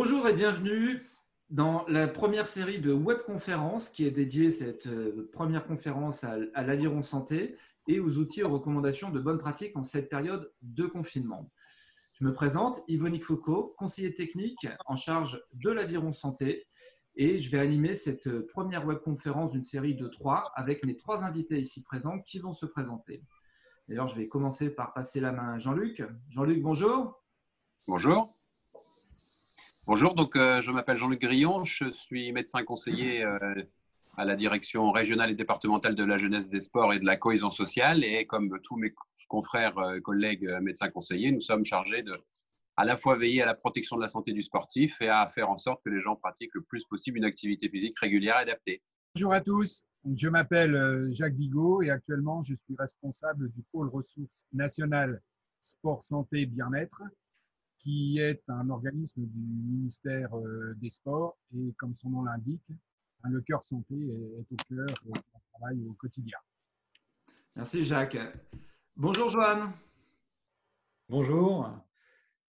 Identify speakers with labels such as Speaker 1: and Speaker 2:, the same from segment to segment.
Speaker 1: Bonjour et bienvenue dans la première série de webconférences qui est dédiée cette première conférence à l'aviron santé et aux outils et aux recommandations de bonnes pratiques en cette période de confinement. Je me présente, Yvonique Foucault, conseiller technique en charge de l'aviron santé et je vais animer cette première webconférence d'une série de 3 avec mes 3 invités ici présents qui vont se présenter. D'ailleurs, je vais commencer par passer la main à Jean-Luc. Jean-Luc, bonjour.
Speaker 2: Bonjour. Bonjour, donc je m'appelle Jean-Luc Grillon, je suis médecin conseiller à la direction régionale et départementale de la jeunesse, des sports et de la cohésion sociale. Et comme tous mes confrères, collègues médecins conseillers, nous sommes chargés de à la fois veiller à la protection de la santé du sportif et à faire en sorte que les gens pratiquent le plus possible une activité physique régulière et adaptée.
Speaker 3: Bonjour à tous, je m'appelle Jacques Bigot et actuellement je suis responsable du pôle ressources nationales sport, santé, bien-être, qui est un organisme du ministère des Sports et comme son nom l'indique, le cœur santé est au cœur de mon travail au quotidien.
Speaker 1: Merci Jacques. Bonjour Johan.
Speaker 4: Bonjour,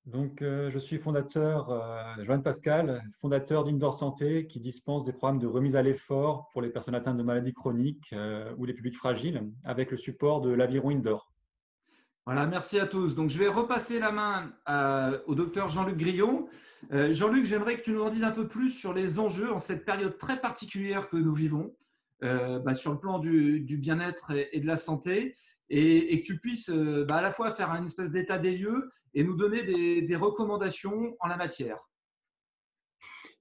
Speaker 4: je suis fondateur, Joanne Pascal, fondateur d'Indoor Santé qui dispense des programmes de remise à l'effort pour les personnes atteintes de maladies chroniques ou les publics fragiles avec le support de l'aviron indoor.
Speaker 1: Voilà, merci à tous. Donc, je vais repasser la main au docteur Jean-Luc Grillon. Jean-Luc, j'aimerais que tu nous en dises un peu plus sur les enjeux en cette période très particulière que nous vivons, sur le plan du bien-être et de la santé, et que tu puisses à la fois faire une espèce d'état des lieux et nous donner des recommandations en la matière.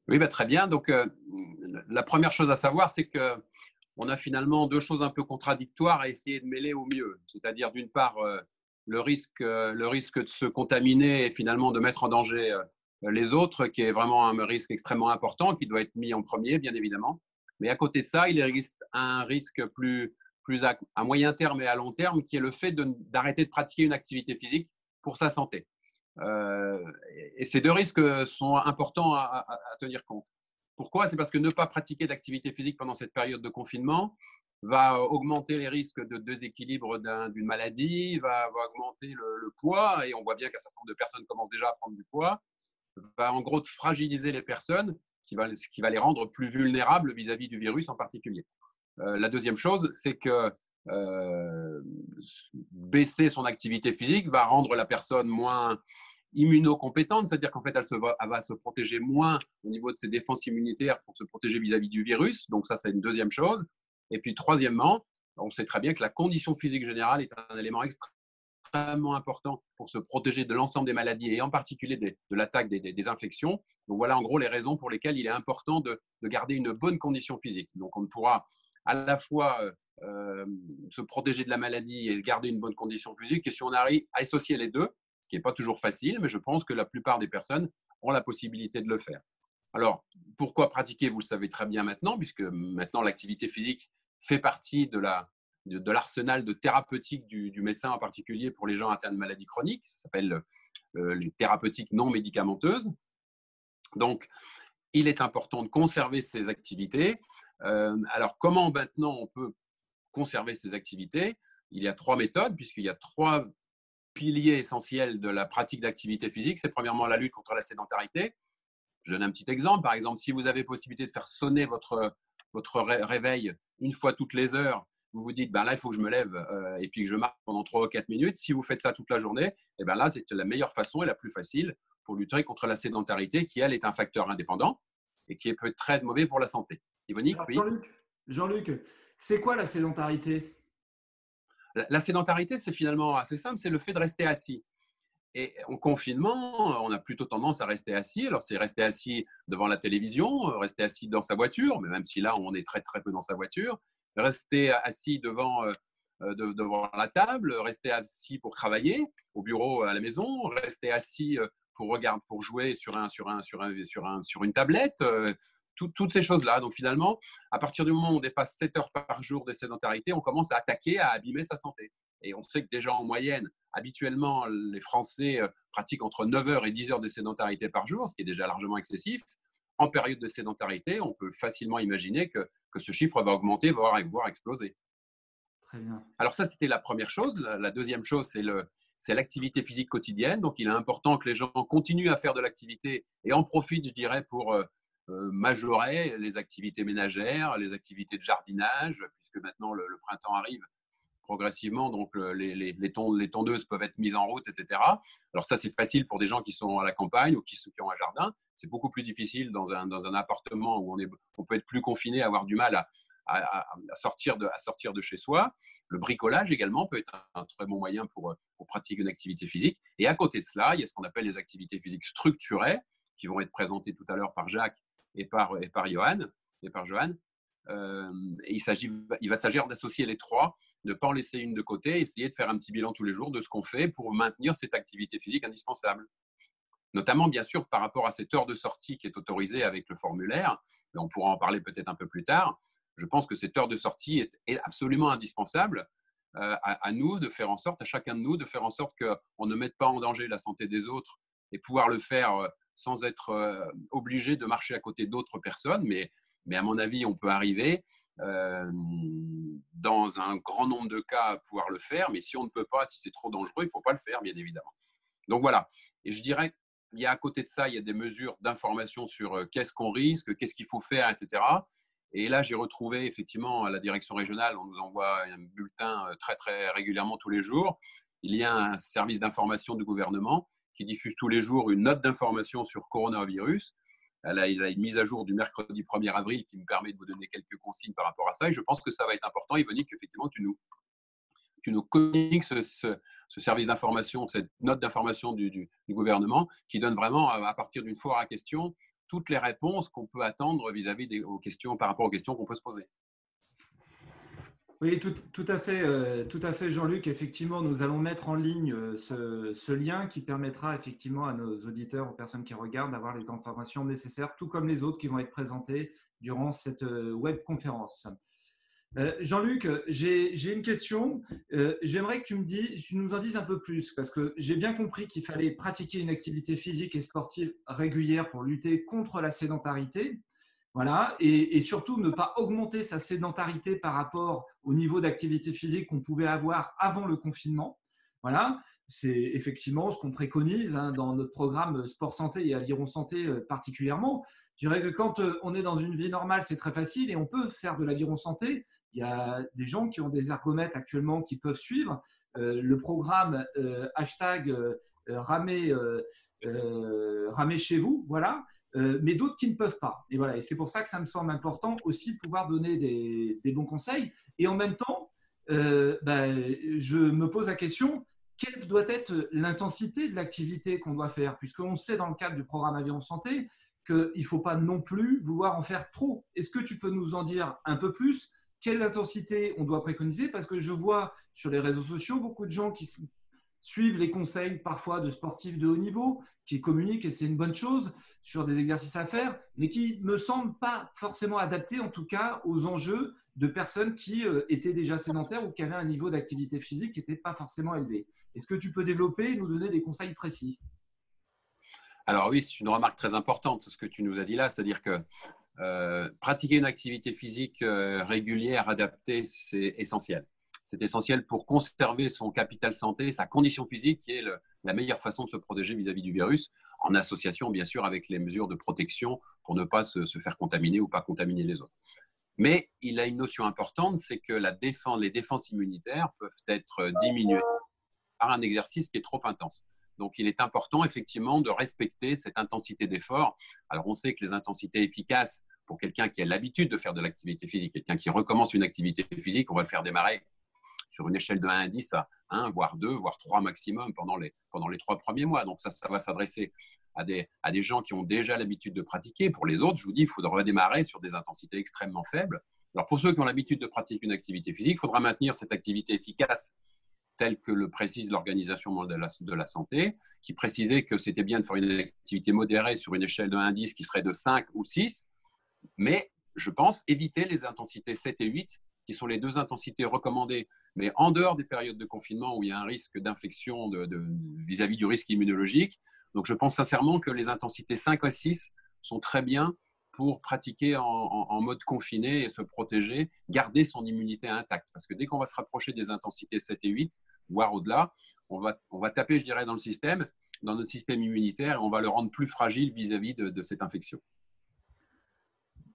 Speaker 2: Oui, très bien. Donc, la première chose à savoir, c'est qu'on a finalement deux choses un peu contradictoires à essayer de mêler au mieux. C'est-à-dire, d'une part, le risque de se contaminer et finalement de mettre en danger les autres, qui est vraiment un risque extrêmement important, qui doit être mis en premier, bien évidemment. Mais à côté de ça, il existe un risque plus à moyen terme et à long terme, qui est le fait d'arrêter de pratiquer une activité physique pour sa santé. Et ces deux risques sont importants à tenir compte. Pourquoi ? C'est parce que ne pas pratiquer d'activité physique pendant cette période de confinement va augmenter les risques de déséquilibre d'une maladie, va augmenter le poids, et on voit bien qu'un certain nombre de personnes commencent déjà à prendre du poids, va en gros fragiliser les personnes, qui va les rendre plus vulnérables vis-à-vis du virus en particulier. La deuxième chose, c'est que baisser son activité physique va rendre la personne moins immunocompétente, c'est-à-dire qu'en fait, elle va se protéger moins au niveau de ses défenses immunitaires pour se protéger vis-à-vis du virus. Donc ça, c'est une deuxième chose. Et puis, troisièmement, on sait très bien que la condition physique générale est un élément extrêmement important pour se protéger de l'ensemble des maladies et en particulier de l'attaque des infections. Donc voilà en gros les raisons pour lesquelles il est important de garder une bonne condition physique. Donc on pourra à la fois se protéger de la maladie et garder une bonne condition physique. Et si on arrive à associer les deux, ce qui n'est pas toujours facile, mais je pense que la plupart des personnes ont la possibilité de le faire. Alors, pourquoi pratiquer ? Vous le savez très bien maintenant, puisque maintenant l'activité physique fait partie de l'arsenal de thérapeutique du médecin en particulier pour les gens atteints de maladies chroniques. Ça s'appelle les thérapeutiques non médicamenteuses. Donc, il est important de conserver ces activités. Alors, comment maintenant on peut conserver ces activités ? Il y a 3 méthodes, puisqu'il y a 3 piliers essentiels de la pratique d'activité physique. C'est premièrement la lutte contre la sédentarité. Je donne un petit exemple. Par exemple, si vous avez possibilité de faire sonner votre réveil une fois toutes les heures, vous vous dites, là, il faut que je me lève et puis que je marche pendant 3 ou 4 minutes. Si vous faites ça toute la journée, et là, c'est la meilleure façon et la plus facile pour lutter contre la sédentarité qui, elle, est un facteur indépendant et qui peut être très mauvais pour la santé. Yvonique,
Speaker 1: Alors,
Speaker 2: oui.
Speaker 1: Jean-Luc, c'est quoi la sédentarité ?
Speaker 2: La sédentarité, c'est finalement assez simple, c'est le fait de rester assis. Et en confinement, on a plutôt tendance à rester assis. Alors, c'est rester assis devant la télévision, rester assis dans sa voiture, mais même si là, on est très, très peu dans sa voiture, rester assis devant la table, rester assis pour travailler au bureau, à la maison, rester assis pour jouer sur une tablette, toutes ces choses-là. Donc, finalement, à partir du moment où on dépasse 7 heures par jour de sédentarité, on commence à attaquer, à abîmer sa santé. Et on sait que déjà en moyenne, habituellement, les Français pratiquent entre 9 heures et 10 heures de sédentarité par jour, ce qui est déjà largement excessif. En période de sédentarité, on peut facilement imaginer que ce chiffre va augmenter, voire exploser.
Speaker 1: Très bien.
Speaker 2: Alors ça, c'était la première chose. La deuxième chose, c'est l'activité physique quotidienne. Donc, il est important que les gens continuent à faire de l'activité et en profitent, je dirais, pour majorer les activités ménagères, les activités de jardinage, puisque maintenant le printemps arrive progressivement, donc les tondeuses peuvent être mises en route, etc. Alors ça, c'est facile pour des gens qui sont à la campagne ou qui ont un jardin. C'est beaucoup plus difficile dans un appartement où on peut être plus confiné, avoir du mal à sortir de chez soi. Le bricolage également peut être un très bon moyen pour pratiquer une activité physique. Et à côté de cela, il y a ce qu'on appelle les activités physiques structurées, qui vont être présentées tout à l'heure par Jacques et par Johan. Il va s'agir d'associer les trois, de ne pas en laisser une de côté, essayer de faire un petit bilan tous les jours de ce qu'on fait pour maintenir cette activité physique indispensable. Notamment, bien sûr, par rapport à cette heure de sortie qui est autorisée avec le formulaire, mais on pourra en parler peut-être un peu plus tard. Je pense que cette heure de sortie est absolument indispensable à nous de faire en sorte, à chacun de nous, de faire en sorte qu'on ne mette pas en danger la santé des autres et pouvoir le faire sans être obligé de marcher à côté d'autres personnes. Mais à mon avis, on peut arriver dans un grand nombre de cas à pouvoir le faire. Mais si on ne peut pas, si c'est trop dangereux, il ne faut pas le faire, bien évidemment. Donc voilà. Et je dirais, il y a à côté de ça, il y a des mesures d'information sur qu'est-ce qu'on risque, qu'est-ce qu'il faut faire, etc. Et là, j'ai retrouvé effectivement à la direction régionale, on nous envoie un bulletin très, très régulièrement tous les jours. Il y a un service d'information du gouvernement qui diffuse tous les jours une note d'information sur coronavirus. Il a une mise à jour du mercredi 1er avril qui me permet de vous donner quelques consignes par rapport à ça. Et je pense que ça va être important, Yvonique, qu'effectivement, tu nous communiques ce service d'information, cette note d'information du gouvernement qui donne vraiment, à partir d'une foire à questions, toutes les réponses qu'on peut attendre vis-à-vis aux questions, par rapport aux questions qu'on peut se poser.
Speaker 1: Oui, tout à fait, Jean-Luc. Effectivement, nous allons mettre en ligne ce lien qui permettra effectivement à nos auditeurs, aux personnes qui regardent, d'avoir les informations nécessaires, tout comme les autres qui vont être présentées durant cette webconférence. Jean-Luc, j'ai une question. J'aimerais que tu nous en dises un peu plus, parce que j'ai bien compris qu'il fallait pratiquer une activité physique et sportive régulière pour lutter contre la sédentarité. Voilà, et surtout ne pas augmenter sa sédentarité par rapport au niveau d'activité physique qu'on pouvait avoir avant le confinement. Voilà, c'est effectivement ce qu'on préconise dans notre programme Sport Santé et Aviron Santé particulièrement. Je dirais que quand on est dans une vie normale, c'est très facile et on peut faire de l'aviron santé. Il y a des gens qui ont des ergomètres actuellement qui peuvent suivre le programme hashtag ramer chez vous, voilà. Mais d'autres qui ne peuvent pas. Et voilà, et c'est pour ça que ça me semble important aussi de pouvoir donner des bons conseils. Et en même temps, je me pose la question, quelle doit être l'intensité de l'activité qu'on doit faire? Puisqu'on sait dans le cadre du programme Aviron Santé qu'il ne faut pas non plus vouloir en faire trop. Est-ce que tu peux nous en dire un peu plus? Quelle intensité on doit préconiser? Parce que je vois sur les réseaux sociaux beaucoup de gens qui suivent les conseils parfois de sportifs de haut niveau, qui communiquent, et c'est une bonne chose, sur des exercices à faire, mais qui ne me semblent pas forcément adaptés, en tout cas, aux enjeux de personnes qui étaient déjà sédentaires ou qui avaient un niveau d'activité physique qui n'était pas forcément élevé. Est-ce que tu peux développer et nous donner des conseils précis?
Speaker 2: Alors oui, c'est une remarque très importante, ce que tu nous as dit là, c'est-à-dire que pratiquer une activité physique régulière, adaptée, c'est essentiel. C'est essentiel pour conserver son capital santé, sa condition physique, qui est la meilleure façon de se protéger vis-à-vis du virus, en association bien sûr avec les mesures de protection pour ne pas se faire contaminer ou pas contaminer les autres. Mais il a une notion importante, c'est que les défenses immunitaires peuvent être diminuées par un exercice qui est trop intense. Donc, il est important, effectivement, de respecter cette intensité d'effort. Alors, on sait que les intensités efficaces pour quelqu'un qui a l'habitude de faire de l'activité physique, quelqu'un qui recommence une activité physique, on va le faire démarrer sur une échelle de 1 à 10 à 1, voire 2, voire 3 maximum pendant les 3 premiers mois. Donc, ça va s'adresser à des gens qui ont déjà l'habitude de pratiquer. Pour les autres, je vous dis, il faudra redémarrer sur des intensités extrêmement faibles. Alors, pour ceux qui ont l'habitude de pratiquer une activité physique, il faudra maintenir cette activité efficace tel que le précise l'Organisation mondiale de la santé, qui précisait que c'était bien de faire une activité modérée sur une échelle de 1 à 10 qui serait de 5 ou 6, mais je pense éviter les intensités 7 et 8, qui sont les deux intensités recommandées, mais en dehors des périodes de confinement où il y a un risque d'infection vis-à-vis du risque immunologique. Donc je pense sincèrement que les intensités 5 à 6 sont très bien pour pratiquer en mode confiné et se protéger, garder son immunité intacte. Parce que dès qu'on va se rapprocher des intensités 7 et 8, voire au-delà, on va taper, je dirais, dans notre système immunitaire, et on va le rendre plus fragile vis-à-vis de cette infection.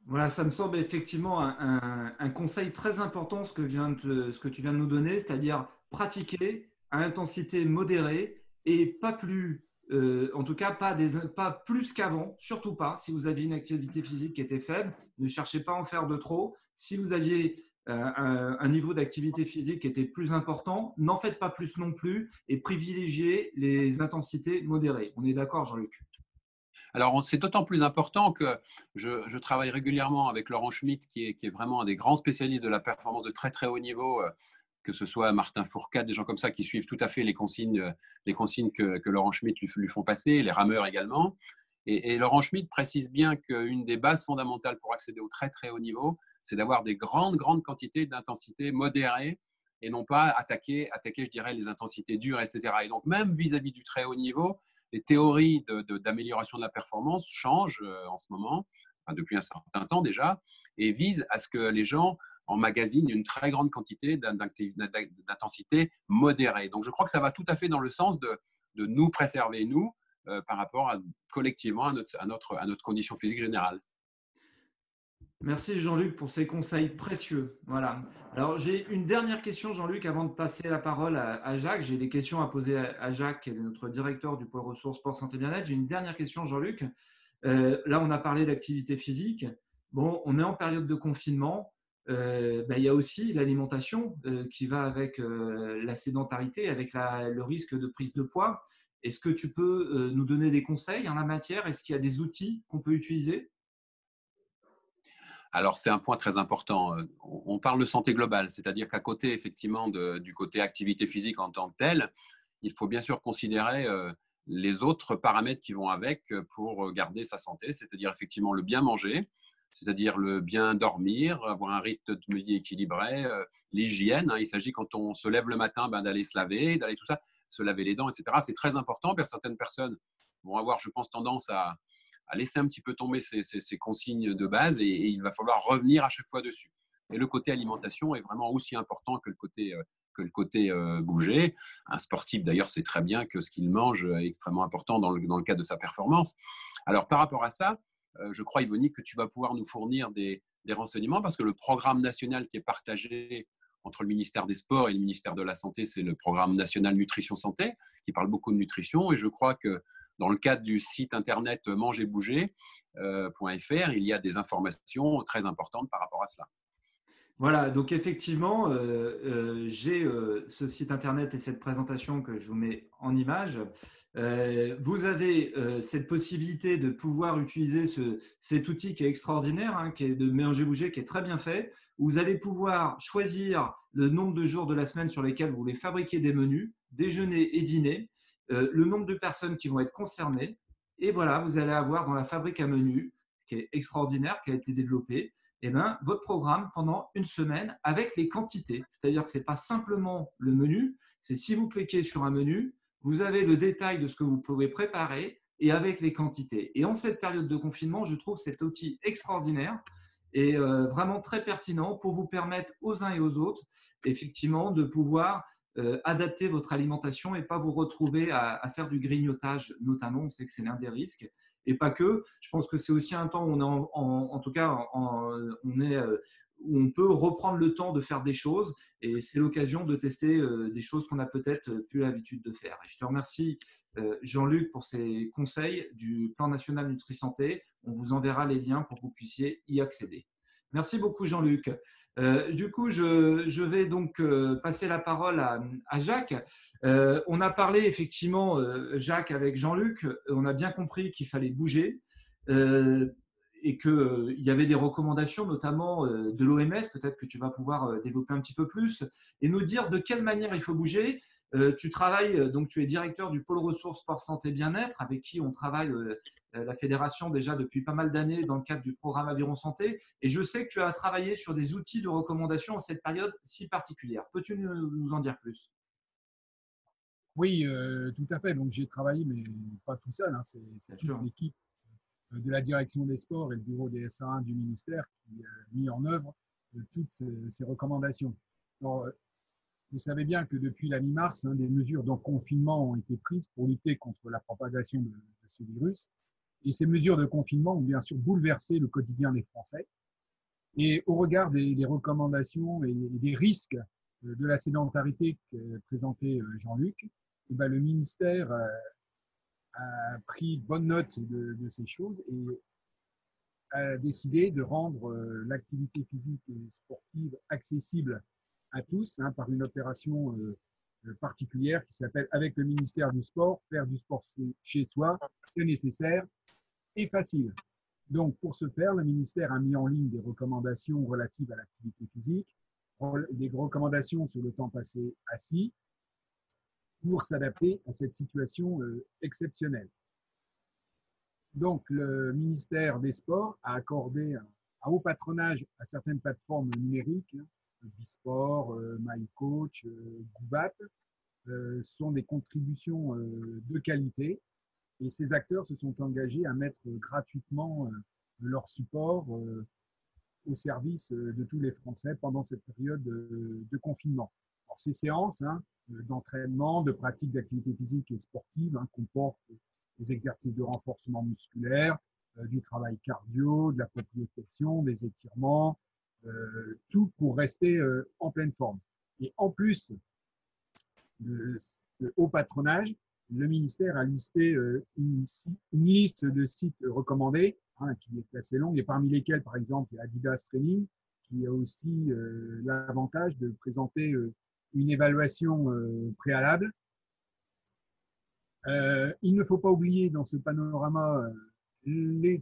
Speaker 1: Voilà, ça me semble effectivement un conseil très important ce que tu viens de nous donner, c'est-à-dire pratiquer à intensité modérée et pas plus, en tout cas pas plus qu'avant, surtout pas. Si vous aviez une activité physique qui était faible, ne cherchez pas à en faire de trop. Si vous aviez un niveau d'activité physique qui était plus important, n'en faites pas plus non plus et privilégiez les intensités modérées. On est d'accord, Jean-Luc?
Speaker 2: Alors, c'est d'autant plus important que je travaille régulièrement avec Laurent Schmitt, qui est vraiment un des grands spécialistes de la performance de très très haut niveau, que ce soit Martin Fourcade, des gens comme ça qui suivent tout à fait les consignes que Laurent Schmitt lui font passer, les rameurs également. Et Laurent Schmitt précise bien qu'une des bases fondamentales pour accéder au très très haut niveau, c'est d'avoir des grandes quantités d'intensité modérée et non pas attaquer, je dirais, les intensités dures, etc. Et donc, même vis-à-vis du très haut niveau, les théories d'amélioration de la performance changent en ce moment, enfin, depuis un certain temps déjà, et visent à ce que les gens emmagasinent une très grande quantité d'intensité modérée. Donc, je crois que ça va tout à fait dans le sens de nous préserver, nous, par rapport collectivement à notre condition physique générale.
Speaker 1: Merci Jean-Luc pour ces conseils précieux. Voilà. Alors j'ai une dernière question Jean-Luc avant de passer la parole à Jacques. J'ai des questions à poser à Jacques, qui est notre directeur du pôle ressources sport santé bien-être. J'ai une dernière question Jean-Luc. Là on a parlé d'activité physique. Bon, on est en période de confinement. Il y a aussi l'alimentation qui va avec la sédentarité, avec le risque de prise de poids. Est-ce que tu peux nous donner des conseils en la matière? Est-ce qu'il y a des outils qu'on peut utiliser?
Speaker 2: Alors, c'est un point très important. On parle de santé globale, c'est-à-dire qu'à côté, effectivement, du côté activité physique en tant que telle, il faut bien sûr considérer les autres paramètres qui vont avec pour garder sa santé, c'est-à-dire effectivement le bien manger, c'est-à-dire le bien dormir, avoir un rythme de vie équilibré, l'hygiène. Il s'agit quand on se lève le matin d'aller se laver, d'aller tout ça, se laver les dents, etc. C'est très important. Certaines personnes vont avoir, je pense, tendance à laisser un petit peu tomber ces consignes de base et il va falloir revenir à chaque fois dessus. Et le côté alimentation est vraiment aussi important que le côté bouger. Un sportif, d'ailleurs, sait très bien que ce qu'il mange est extrêmement important dans le cadre de sa performance. Alors, par rapport à ça, je crois, Yvonique, que tu vas pouvoir nous fournir des renseignements parce que le programme national qui est partagé entre le ministère des Sports et le ministère de la Santé, c'est le programme national Nutrition Santé qui parle beaucoup de nutrition. Et je crois que dans le cadre du site internet mangerbouger.fr, il y a des informations très importantes par rapport à ça.
Speaker 1: Voilà, donc effectivement, j'ai ce site internet et cette présentation que je vous mets en image. Vous avez cette possibilité de pouvoir utiliser cet outil qui est extraordinaire, qui est de Manger Bouger, qui est très bien fait. Vous allez pouvoir choisir le nombre de jours de la semaine sur lesquels vous voulez fabriquer des menus, déjeuner et dîner, le nombre de personnes qui vont être concernées. Et voilà, vous allez avoir dans la fabrique à menus, qui est extraordinaire, qui a été développée, votre programme pendant une semaine avec les quantités. C'est-à-dire que ce n'est pas simplement le menu, c'est si vous cliquez sur un menu, vous avez le détail de ce que vous pouvez préparer et avec les quantités. Et en cette période de confinement, je trouve cet outil extraordinaire et vraiment très pertinent pour vous permettre aux uns et aux autres, effectivement, de pouvoir adapter votre alimentation et pas vous retrouver à faire du grignotage, notamment. On sait que c'est l'un des risques. Et pas que. Je pense que c'est aussi un temps où on est en tout cas, où on peut reprendre le temps de faire des choses. Et c'est l'occasion de tester des choses qu'on a peut-être plus l'habitude de faire. Et je te remercie, Jean-Luc, pour ces conseils du Plan national Nutri-Santé. On vous enverra les liens pour que vous puissiez y accéder. Merci beaucoup, Jean-Luc. Du coup, je vais donc passer la parole à Jacques. On a parlé effectivement, Jacques, avec Jean-Luc. On a bien compris qu'il fallait bouger et qu'il y avait des recommandations, notamment de l'OMS. Peut-être que tu vas pouvoir développer un petit peu plus et nous dire de quelle manière il faut bouger. Tu travailles, donc tu es directeur du pôle ressources sport santé bien-être, avec qui on travaille la fédération déjà depuis pas mal d'années dans le cadre du programme Aviron Santé. Et je sais que tu as travaillé sur des outils de recommandation en cette période si particulière. Peux-tu nous en dire plus?
Speaker 3: Oui, tout à fait. Donc j'ai travaillé, mais pas tout seul. C'est toute l'équipe de la direction des sports et le bureau des SA1 du ministère qui a mis en œuvre toutes ces recommandations. Alors, Vous savez bien que depuis la mi-mars, des mesures de confinement ont été prises pour lutter contre la propagation de ce virus. Et ces mesures de confinement ont bien sûr bouleversé le quotidien des Français. Et au regard des recommandations et des risques de la sédentarité que présentait Jean-Luc, eh ben, le ministère a pris bonne note de ces choses et a décidé de rendre l'activité physique et sportive accessible à tous par une opération particulière qui s'appelle avec le ministère du Sport, faire du sport chez soi, c'est nécessaire et facile. Donc, pour ce faire, le ministère a mis en ligne des recommandations relatives à l'activité physique, des recommandations sur le temps passé assis, pour s'adapter à cette situation exceptionnelle. Donc, le ministère des Sports a accordé un haut patronage à certaines plateformes numériques, Bisport, MyCoach, Gouvap, sont des contributions de qualité. Et ces acteurs se sont engagés à mettre gratuitement leur support au service de tous les Français pendant cette période de confinement. Alors, ces séances d'entraînement, de pratique d'activité physique et sportive comportent des exercices de renforcement musculaire, du travail cardio, de la proprioception, des étirements, tout pour rester en pleine forme. Et en plus de ce haut patronage, le ministère a listé une liste de sites recommandés, qui est assez longue, et parmi lesquels, par exemple, il y a Adidas Training, qui a aussi l'avantage de présenter une évaluation préalable. Il ne faut pas oublier dans ce panorama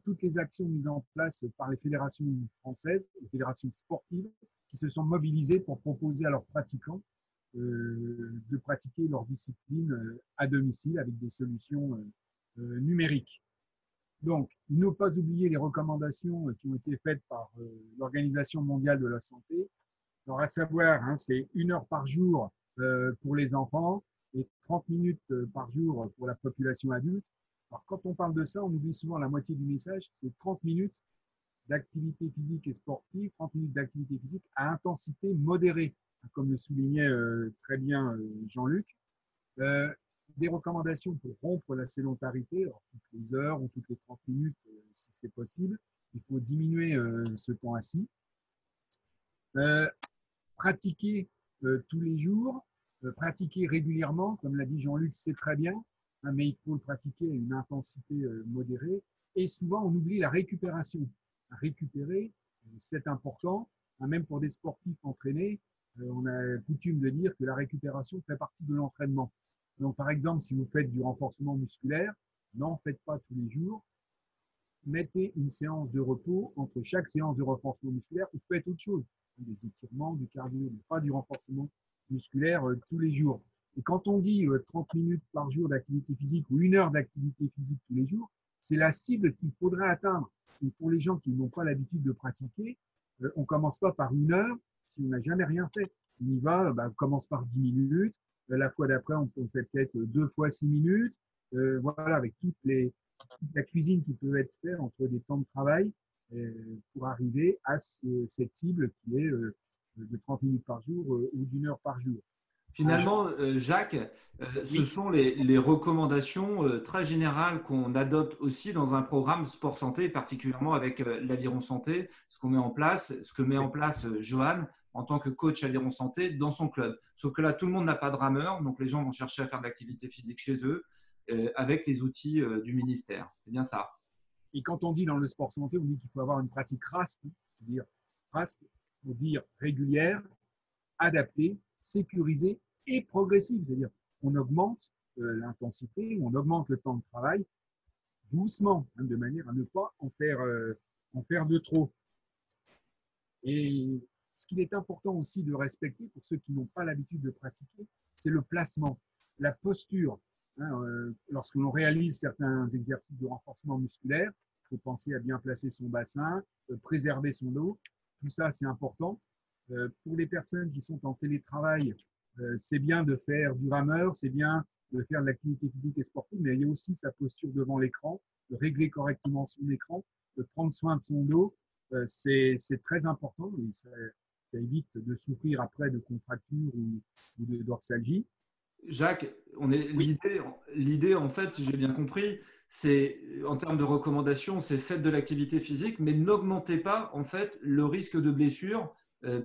Speaker 3: toutes les actions mises en place par les fédérations françaises, les fédérations sportives, qui se sont mobilisées pour proposer à leurs pratiquants de pratiquer leur discipline à domicile avec des solutions numériques. Donc, ne pas oublier les recommandations qui ont été faites par l'Organisation mondiale de la santé. Alors, à savoir, c'est 1 heure par jour pour les enfants et 30 minutes par jour pour la population adulte. Alors, quand on parle de ça, on oublie souvent la moitié du message, c'est 30 minutes d'activité physique et sportive, 30 minutes d'activité physique à intensité modérée, comme le soulignait très bien Jean-Luc. Des recommandations pour rompre la sédentarité, alors toutes les heures ou toutes les 30 minutes si c'est possible. Il faut diminuer ce temps assis. Pratiquer tous les jours, pratiquer régulièrement, comme l'a dit Jean-Luc, c'est très bien, mais il faut le pratiquer à une intensité modérée. Et souvent, on oublie la récupération. Récupérer, c'est important, même pour des sportifs entraînés. On a coutume de dire que la récupération fait partie de l'entraînement. Donc, par exemple, si vous faites du renforcement musculaire, n'en faites pas tous les jours. Mettez une séance de repos entre chaque séance de renforcement musculaire ou faites autre chose, des étirements, du cardio, mais pas du renforcement musculaire tous les jours. Et quand on dit 30 minutes par jour d'activité physique ou 1 heure d'activité physique tous les jours, c'est la cible qu'il faudrait atteindre. Et pour les gens qui n'ont pas l'habitude de pratiquer, on ne commence pas par 1 heure si on n'a jamais rien fait. On y va, on commence par 10 minutes. La fois d'après, on fait peut-être 2 fois 6 minutes. Voilà, avec toute la cuisine qui peut être faite entre des temps de travail pour arriver à cette cible qui est de 30 minutes par jour ou d'1 heure par jour.
Speaker 1: Finalement, Jacques, ce sont les recommandations très générales qu'on adopte aussi dans un programme sport santé, particulièrement avec l'Aviron Santé, ce qu'on met en place, ce que met en place Johan en tant que coach Aviron Santé dans son club. Sauf que là, tout le monde n'a pas de rameur, donc les gens vont chercher à faire de l'activité physique chez eux avec les outils du ministère. C'est bien ça.
Speaker 3: Et quand on dit dans le sport santé, on dit qu'il faut avoir une pratique RASP, c'est-à-dire RASP pour dire régulière, adaptée, sécurisée et progressive, c'est-à-dire on augmente l'intensité, on augmente le temps de travail doucement, de manière à ne pas en faire de trop. Et ce qu'il est important aussi de respecter pour ceux qui n'ont pas l'habitude de pratiquer, c'est le placement, la posture. Lorsque l'on réalise certains exercices de renforcement musculaire, il faut penser à bien placer son bassin, préserver son dos. Tout ça, c'est important. Pour les personnes qui sont en télétravail, c'est bien de faire du rameur, c'est bien de faire de l'activité physique et sportive, mais il y a aussi sa posture devant l'écran, de régler correctement son écran, de prendre soin de son dos. C'est très important et ça évite de souffrir après de contractures ou de dorsalgie.
Speaker 1: Jacques,
Speaker 3: Oui.
Speaker 1: l'idée, en fait, si j'ai bien compris, c'est en termes de recommandations, c'est faites de l'activité physique, mais n'augmentez pas en fait le risque de blessure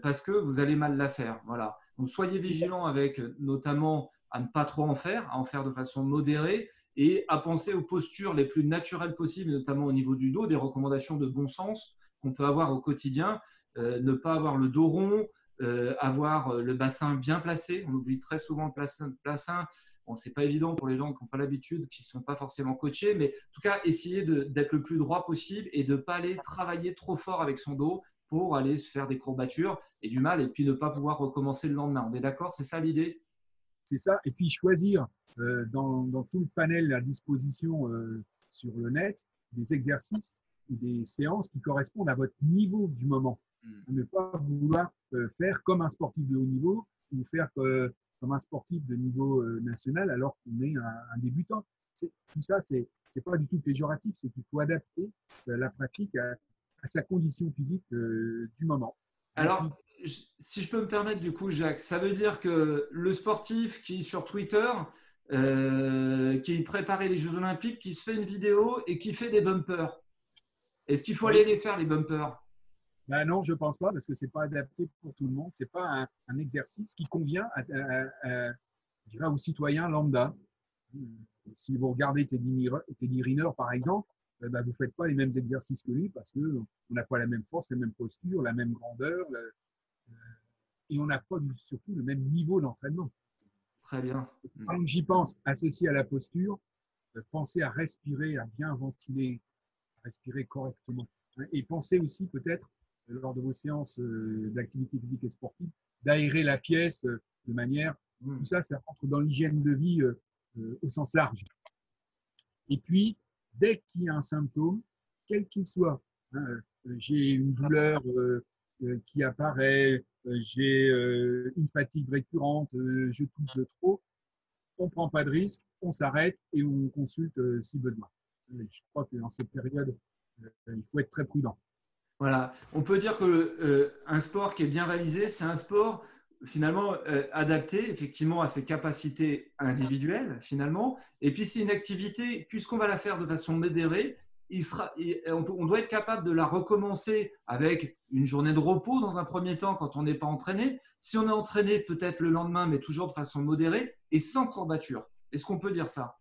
Speaker 1: parce que vous allez mal la faire. Voilà. Donc soyez vigilants avec notamment à ne pas trop en faire, à en faire de façon modérée et à penser aux postures les plus naturelles possibles, notamment au niveau du dos, des recommandations de bon sens qu'on peut avoir au quotidien. Ne pas avoir le dos rond, avoir le bassin bien placé. On oublie très souvent le bassin. Bon, c'est pas évident pour les gens qui n'ont pas l'habitude, qui ne sont pas forcément coachés, mais en tout cas, essayer d'être le plus droit possible et de ne pas aller travailler trop fort avec son dos pour aller se faire des courbatures et du mal et puis ne pas pouvoir recommencer le lendemain. On est d'accord? C'est ça l'idée?
Speaker 3: C'est ça. Et puis choisir dans tout le panel à disposition sur le net des exercices ou des séances qui correspondent à votre niveau du moment. Ne pas vouloir faire comme un sportif de haut niveau ou faire comme un sportif de niveau national alors qu'on est un débutant. Tout ça, c'est pas du tout péjoratif, c'est qu'il faut adapter la pratique à sa condition physique du moment.
Speaker 1: Alors, si je peux me permettre, du coup, Jacques, ça veut dire que le sportif qui, sur Twitter, qui préparait les Jeux Olympiques, qui se fait une vidéo et qui fait des bumpers, est-ce qu'il faut
Speaker 3: Oui.
Speaker 1: aller les faire, les bumpers?
Speaker 3: Ben non, je ne pense pas parce que ce n'est pas adapté pour tout le monde. Ce n'est pas un exercice qui convient je dirais, aux citoyens lambda. Si vous regardez Teddy Riner, par exemple, ben, vous ne faites pas les mêmes exercices que lui parce qu'on n'a pas la même force, la même posture, la même grandeur et on n'a pas surtout le même niveau d'entraînement.
Speaker 1: Très bien.
Speaker 3: Quand j'y pense, associé à la posture, pensez à respirer, à bien ventiler, à respirer correctement. Et pensez aussi peut-être, lors de vos séances d'activité physique et sportive, d'aérer la pièce de manière… Tout ça, ça rentre dans l'hygiène de vie au sens large. Et puis, dès qu'il y a un symptôme, quel qu'il soit, j'ai une douleur qui apparaît, j'ai une fatigue récurrente, je tousse de trop, on ne prend pas de risque, on s'arrête et on consulte si besoin. Je crois que dans cette période, il faut être très prudent.
Speaker 1: Voilà. On peut dire qu'un sport qui est bien réalisé, c'est un sport finalement adapté effectivement à ses capacités individuelles finalement. Et puis c'est une activité, puisqu'on va la faire de façon modérée, on doit être capable de la recommencer avec une journée de repos dans un premier temps quand on n'est pas entraîné. Si on est entraîné, peut-être le lendemain, mais toujours de façon modérée et sans courbature. Est-ce qu'on peut dire ça?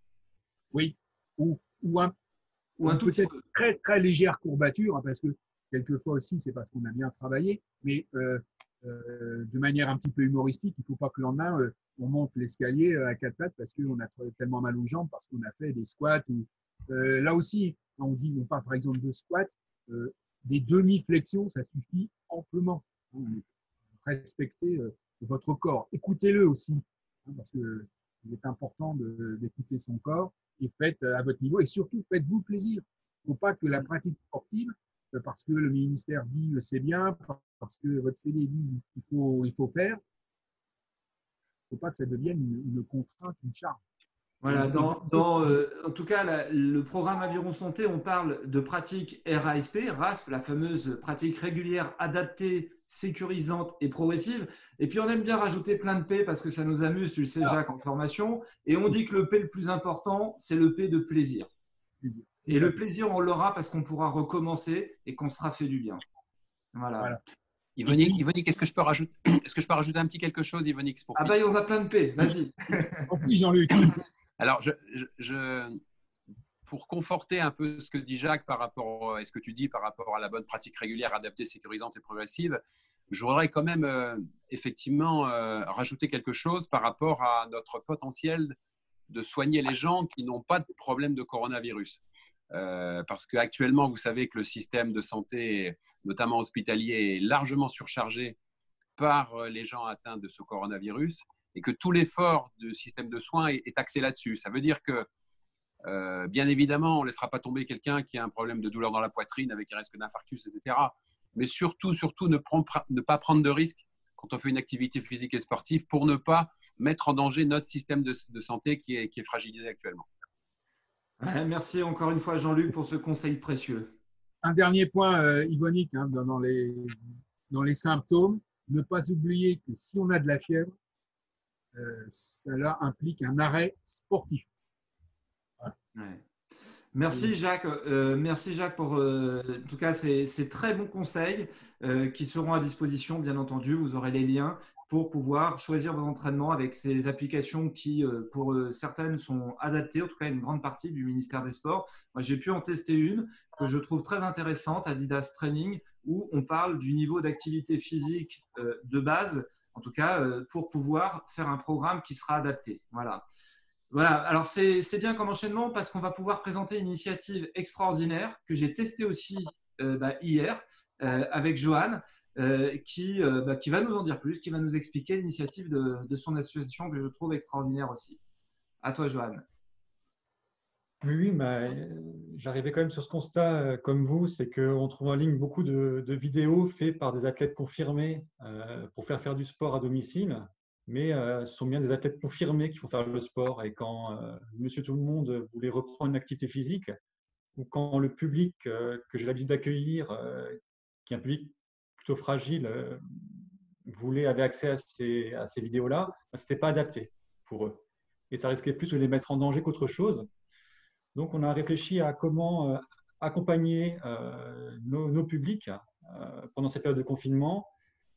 Speaker 3: Oui, ou
Speaker 1: Ou un tout petit
Speaker 3: peut-être
Speaker 1: peu.
Speaker 3: très, très légère courbature, hein, parce que quelquefois aussi, c'est parce qu'on a bien travaillé, mais de manière un petit peu humoristique, il ne faut pas que le lendemain, on monte l'escalier à quatre pattes parce qu'on a tellement mal aux jambes, parce qu'on a fait des squats. Là aussi, on parle par exemple de squats, des demi-flexions, ça suffit amplement. Respectez votre corps. Écoutez-le aussi, hein, parce qu'il est important d'écouter son corps et faites à votre niveau. Et surtout, faites-vous plaisir. Il ne faut pas que la pratique sportive, parce que le ministère dit c'est bien, parce que votre fédé dit il faut faire, il ne faut pas que ça devienne une contrainte, une charge.
Speaker 1: Voilà, en tout cas, le programme Aviron Santé, on parle de pratique RASP, la fameuse pratique régulière, adaptée, sécurisante et progressive. Et puis, on aime bien rajouter plein de P parce que ça nous amuse, tu le sais, Jacques, en formation. Et on dit que le P le plus important, c'est le P de plaisir. Et le plaisir, on l'aura parce qu'on pourra recommencer et qu'on sera fait du bien. Voilà.
Speaker 2: Yvonique, est-ce que je peux rajouter un petit quelque chose, Yvonique,
Speaker 1: Ah bah, il y en a plein de P, vas-y.
Speaker 3: Oui, Jean-Luc.
Speaker 2: Alors, pour conforter un peu ce que dit Jacques par rapport à ce que tu dis par rapport à la bonne pratique régulière, adaptée, sécurisante et progressive, je voudrais quand même effectivement rajouter quelque chose par rapport à notre potentiel de soigner les gens qui n'ont pas de problème de coronavirus. Parce qu'actuellement, vous savez que le système de santé, notamment hospitalier, est largement surchargé par les gens atteints de ce coronavirus et que tout l'effort du système de soins est axé là-dessus. Ça veut dire que, bien évidemment, on ne laissera pas tomber quelqu'un qui a un problème de douleur dans la poitrine avec un risque d'infarctus, etc. Mais surtout, ne pas prendre de risques quand on fait une activité physique et sportive pour ne pas mettre en danger notre système de santé qui est fragilisé actuellement.
Speaker 1: Ouais, merci encore une fois, Jean-Luc, pour ce conseil précieux.
Speaker 3: Un dernier point, Yvonique, hein, dans les symptômes, ne pas oublier que si on a de la fièvre, cela implique un arrêt sportif.
Speaker 1: Voilà. Ouais. Merci Jacques, pour en tout cas ces très bons conseils qui seront à disposition, bien entendu. Vous aurez les liens pour pouvoir choisir vos entraînements avec ces applications qui, pour certaines, sont adaptées, en tout cas une grande partie du ministère des Sports. Moi, j'ai pu en tester une que je trouve très intéressante, Adidas Training, où on parle du niveau d'activité physique de base, en tout cas pour pouvoir faire un programme qui sera adapté. Voilà. Voilà, alors c'est bien comme enchaînement parce qu'on va pouvoir présenter une initiative extraordinaire que j'ai testée aussi hier avec Johan qui va nous en dire plus, qui va nous expliquer l'initiative de son association que je trouve extraordinaire aussi. À toi, Johan.
Speaker 4: Oui, j'arrivais quand même sur ce constat comme vous, c'est qu'on trouve en ligne beaucoup de vidéos faites par des athlètes confirmés pour faire du sport à domicile. Mais ce sont bien des athlètes confirmés qui font faire le sport. Et quand Monsieur Tout-le-Monde voulait reprendre une activité physique, ou quand le public que j'ai l'habitude d'accueillir, qui est un public plutôt fragile, avait accès à ces vidéos-là, ce n'était pas adapté pour eux. Et ça risquait plus de les mettre en danger qu'autre chose. Donc, on a réfléchi à comment accompagner nos publics pendant ces périodes de confinement.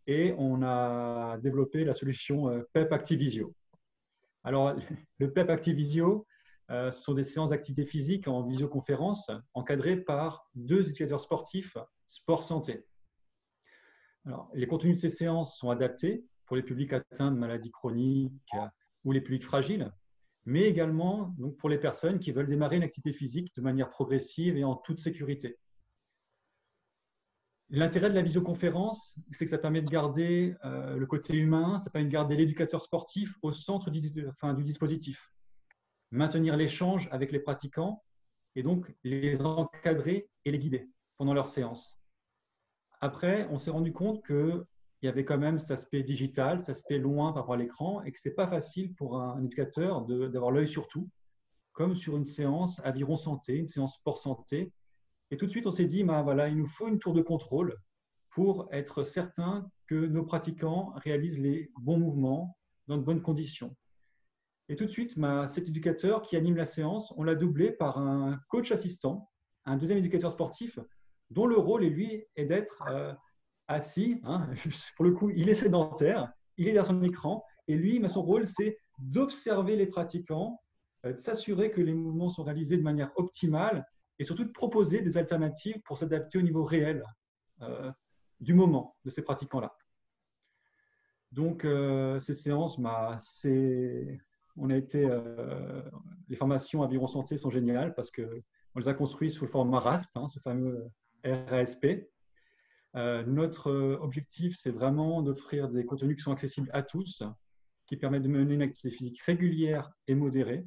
Speaker 4: Et on a développé la solution PEP Activisio. Alors, le PEP Activisio, ce sont des séances d'activité physique en visioconférence encadrées par 2 éducateurs sportifs sport-santé. Alors, les contenus de ces séances sont adaptés pour les publics atteints de maladies chroniques ou les publics fragiles, mais également donc, pour les personnes qui veulent démarrer une activité physique de manière progressive et en toute sécurité. L'intérêt de la visioconférence, c'est que ça permet de garder le côté humain, ça permet de garder l'éducateur sportif au centre du dispositif, maintenir l'échange avec les pratiquants et donc les encadrer et les guider pendant leur séance. Après, on s'est rendu compte qu'il y avait quand même cet aspect digital, cet aspect loin par rapport à l'écran et que ce n'est pas facile pour un éducateur d'avoir l'œil sur tout, comme sur une séance aviron santé, une séance sport santé. Et tout de suite, on s'est dit, voilà, il nous faut une tour de contrôle pour être certain que nos pratiquants réalisent les bons mouvements dans de bonnes conditions. Et tout de suite, cet éducateur qui anime la séance, on l'a doublé par un coach assistant, un deuxième éducateur sportif, dont le rôle, lui, est d'être assis. Hein, pour le coup, il est sédentaire, il est derrière son écran, et lui, son rôle, c'est d'observer les pratiquants, de s'assurer que les mouvements sont réalisés de manière optimale, et surtout de proposer des alternatives pour s'adapter au niveau réel du moment de ces pratiquants-là. Donc, ces séances, les formations Aviron Santé sont géniales parce qu'on les a construites sous le format RASP, ce fameux RASP. Notre objectif, c'est vraiment d'offrir des contenus qui sont accessibles à tous, qui permettent de mener une activité physique régulière et modérée,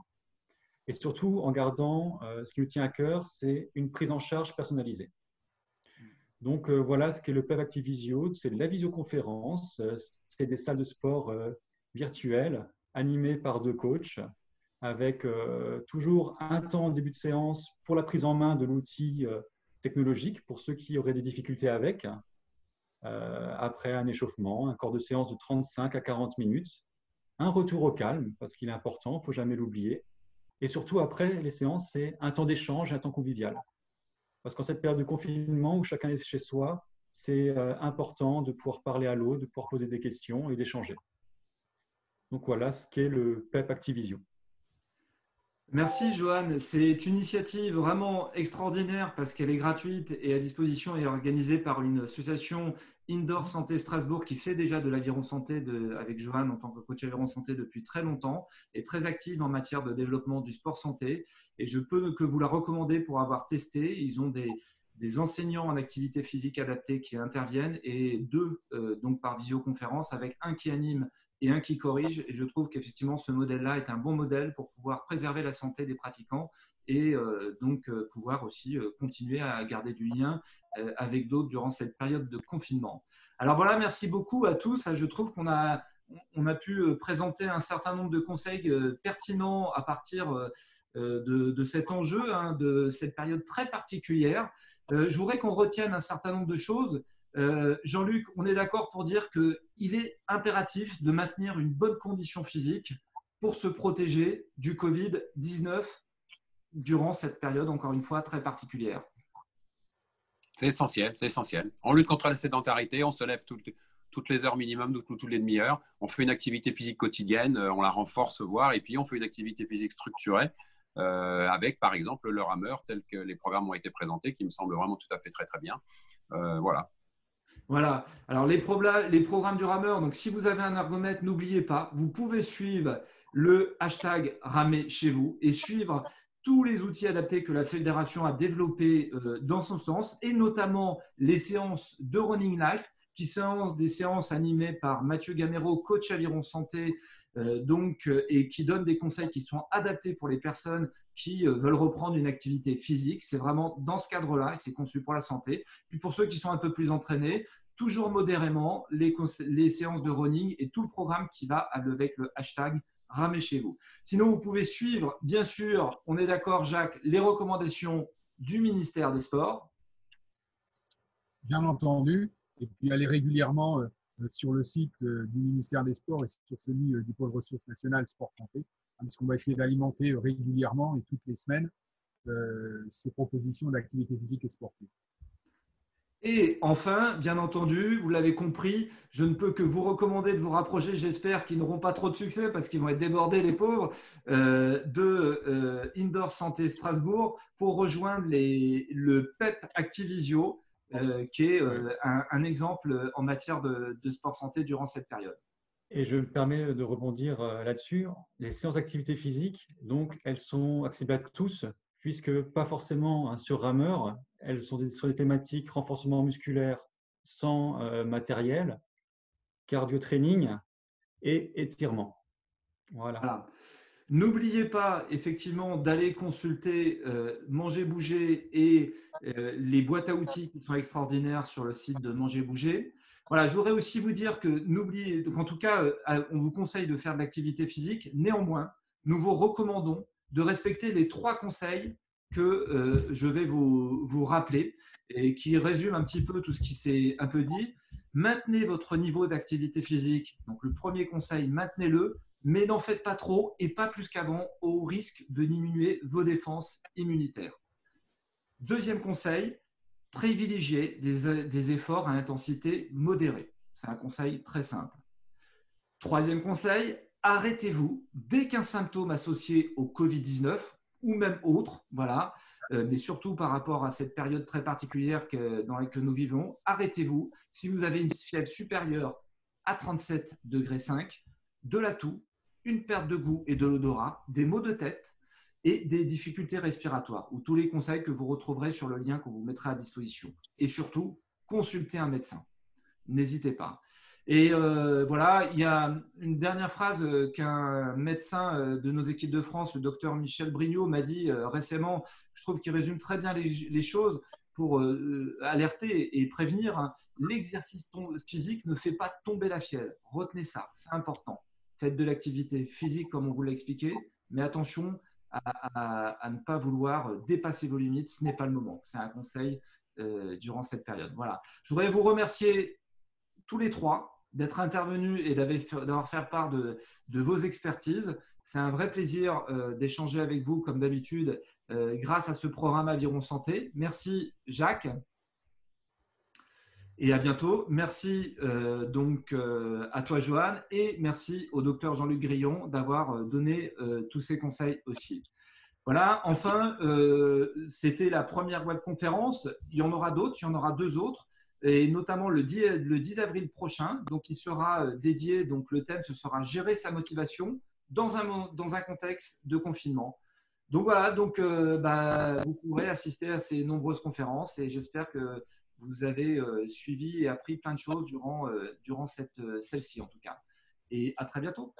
Speaker 4: et surtout en gardant, ce qui nous tient à cœur, c'est une prise en charge personnalisée. Donc voilà ce qu'est le PEP Activisio, c'est de la visioconférence, c'est des salles de sport virtuelles animées par 2 coachs, avec toujours un temps en début de séance pour la prise en main de l'outil technologique, pour ceux qui auraient des difficultés avec, après un échauffement, un corps de séance de 35 à 40 minutes, un retour au calme, parce qu'il est important, il ne faut jamais l'oublier. Et surtout, après les séances, c'est un temps d'échange et un temps convivial. Parce qu'en cette période de confinement où chacun est chez soi, c'est important de pouvoir parler à l'autre, de pouvoir poser des questions et d'échanger. Donc voilà ce qu'est le PEP Activisio.
Speaker 1: Merci Johan, c'est une initiative vraiment extraordinaire parce qu'elle est gratuite et à disposition et organisée par une association Indoor Santé Strasbourg qui fait déjà de l'aviron santé avec Johan en tant que coach aviron santé depuis très longtemps et très active en matière de développement du sport santé. Et je peux que vous la recommander pour avoir testé. Ils ont des enseignants en activité physique adaptée qui interviennent et 2 donc par visioconférence avec un qui anime et un qui corrige. Et je trouve qu'effectivement, ce modèle-là est un bon modèle pour pouvoir préserver la santé des pratiquants et donc pouvoir aussi continuer à garder du lien avec d'autres durant cette période de confinement. Alors voilà, merci beaucoup à tous. Je trouve qu'on a pu présenter un certain nombre de conseils pertinents à partir de cet enjeu, de cette période très particulière. Je voudrais qu'on retienne un certain nombre de choses. Jean-Luc, on est d'accord pour dire qu'il est impératif de maintenir une bonne condition physique pour se protéger du Covid-19 durant cette période, encore une fois, très particulière.
Speaker 2: C'est essentiel, c'est essentiel. On lutte contre la sédentarité, on se lève toutes les heures minimum, toutes les demi-heures. On fait une activité physique quotidienne, on la renforce, voire, et puis on fait une activité physique structurée avec, par exemple, le rameur, tel que les programmes ont été présentés, qui me semble vraiment tout à fait très, très bien. Voilà.
Speaker 1: Voilà. Alors, les programmes du rameur, donc si vous avez un ergomètre, n'oubliez pas, vous pouvez suivre le hashtag ramer chez vous et suivre tous les outils adaptés que la fédération a développés dans son sens, et notamment les séances de Running Life, qui sont des séances animées par Mathieu Gamero, coach Aviron Santé, et qui donne des conseils qui sont adaptés pour les personnes qui veulent reprendre une activité physique. C'est vraiment dans ce cadre-là et c'est conçu pour la santé. Puis pour ceux qui sont un peu plus entraînés, toujours modérément, les séances de running et tout le programme qui va avec le hashtag ramer chez vous. Sinon, vous pouvez suivre, bien sûr, on est d'accord, Jacques, les recommandations du ministère des Sports.
Speaker 3: Bien entendu. Et puis aller régulièrement sur le site du ministère des Sports et sur celui du pôle ressources nationales sport santé, puisqu'on va essayer d'alimenter régulièrement et toutes les semaines ces propositions d'activité physique et sportive.
Speaker 1: Et enfin, bien entendu, vous l'avez compris, je ne peux que vous recommander de vous rapprocher, j'espère qu'ils n'auront pas trop de succès parce qu'ils vont être débordés, les pauvres, de Indoor Santé Strasbourg pour rejoindre le PEP Activisio, qui est un exemple en matière de sport santé durant cette période.
Speaker 4: Et je me permets de rebondir là-dessus. Les séances d'activité physique, donc, elles sont accessibles à tous, puisque pas forcément sur rameur, elles sont sur des thématiques renforcement musculaire sans matériel, cardio-training et étirement. Voilà.
Speaker 1: N'oubliez pas effectivement d'aller consulter Manger Bouger et les boîtes à outils qui sont extraordinaires sur le site de Manger Bouger. Voilà, je voudrais aussi vous dire que n'oubliez, donc en tout cas, on vous conseille de faire de l'activité physique. Néanmoins, nous vous recommandons de respecter les 3 conseils que je vais vous rappeler et qui résument un petit peu tout ce qui s'est un peu dit. Maintenez votre niveau d'activité physique. Donc le premier conseil, maintenez-le, mais n'en faites pas trop et pas plus qu'avant au risque de diminuer vos défenses immunitaires. Deuxième conseil, privilégiez des efforts à intensité modérée. C'est un conseil très simple. Troisième conseil, arrêtez-vous dès qu'un symptôme associé au Covid-19 ou même autre, voilà, mais surtout par rapport à cette période très particulière dans laquelle nous vivons, arrêtez-vous si vous avez une fièvre supérieure à 37,5 degrés, de la toux, une perte de goût et de l'odorat, des maux de tête et des difficultés respiratoires, ou tous les conseils que vous retrouverez sur le lien qu'on vous mettra à disposition. Et surtout, consultez un médecin. N'hésitez pas. Et voilà, il y a une dernière phrase qu'un médecin de nos équipes de France, le docteur Michel Brignot, m'a dit récemment. Je trouve qu'il résume très bien les choses pour alerter et prévenir. Hein. L'exercice physique ne fait pas tomber la fièvre. Retenez ça, c'est important. Faites de l'activité physique comme on vous l'a expliqué, mais attention à ne pas vouloir dépasser vos limites. Ce n'est pas le moment. C'est un conseil durant cette période. Voilà. Je voudrais vous remercier tous les 3 d'être intervenus et d'avoir fait part de vos expertises. C'est un vrai plaisir d'échanger avec vous, comme d'habitude, grâce à ce programme Aviron Santé. Merci Jacques. Et à bientôt. Merci à toi, Johan, et merci au docteur Jean-Luc Grillon d'avoir donné tous ces conseils aussi. Voilà, enfin, c'était la première webconférence. Il y en aura d'autres, il y en aura 2 autres, et notamment le 10 avril prochain. Donc, il sera dédié, donc le thème, ce sera gérer sa motivation dans un contexte de confinement. Donc voilà, vous pourrez assister à ces nombreuses conférences et j'espère que vous avez suivi et appris plein de choses durant celle-ci en tout cas. Et à très bientôt.